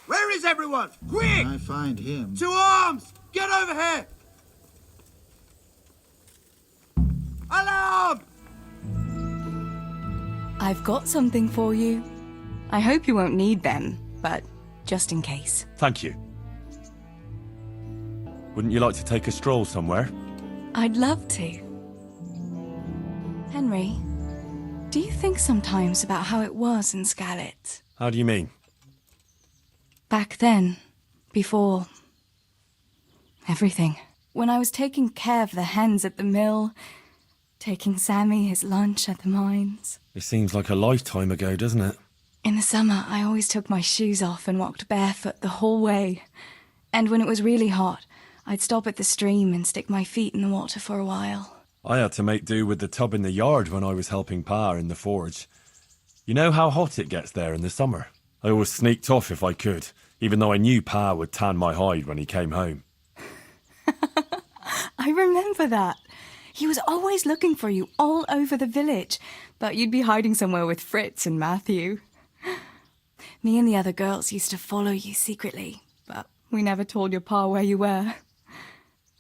Where is everyone? Quick! I find him. To arms! Get over here! Alarm! I've got something for you. I hope you won't need them, but just in case. Thank you. Wouldn't you like to take a stroll somewhere? I'd love to. Henry, do you think sometimes about how it was in Scarlet? How do you mean? Back then, before everything. When I was taking care of the hens at the mill, taking Sammy his lunch at the mines. It seems like a lifetime ago, doesn't it? In the summer, I always took my shoes off and walked barefoot the whole way. And when it was really hot, I'd stop at the stream and stick my feet in the water for a while. I had to make do with the tub in the yard when I was helping Pa in the forge. You know how hot it gets there in the summer? I always sneaked off if I could, even though I knew Pa would tan my hide when he came home. I remember that. He was always looking for you all over the village, but you'd be hiding somewhere with Fritz and Matthew. Me and the other girls used to follow you secretly, but we never told your Pa where you were.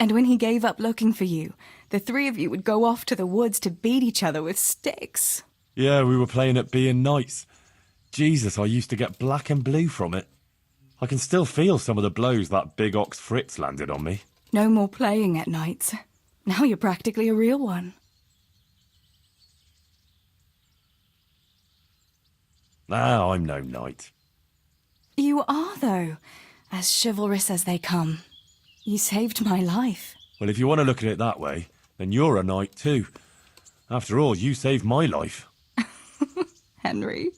And when he gave up looking for you, the three of you would go off to the woods to beat each other with sticks. Yeah, we were playing at being knights. Jesus, I used to get black and blue from it. I can still feel some of the blows that big ox Fritz landed on me. No more playing at nights. Now you're practically a real one. Ah, I'm no knight. You are, though, as chivalrous as they come. You saved my life. Well, if you want to look at it that way, then you're a knight too. After all, you saved my life. Henry,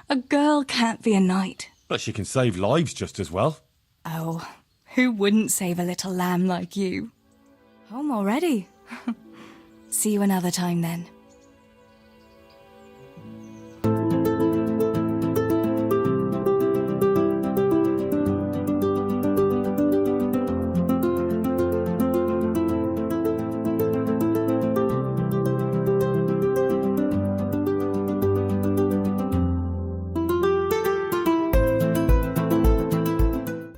a girl can't be a knight. But she can save lives just as well. Oh, who wouldn't save a little lamb like you? Home already. See you another time then.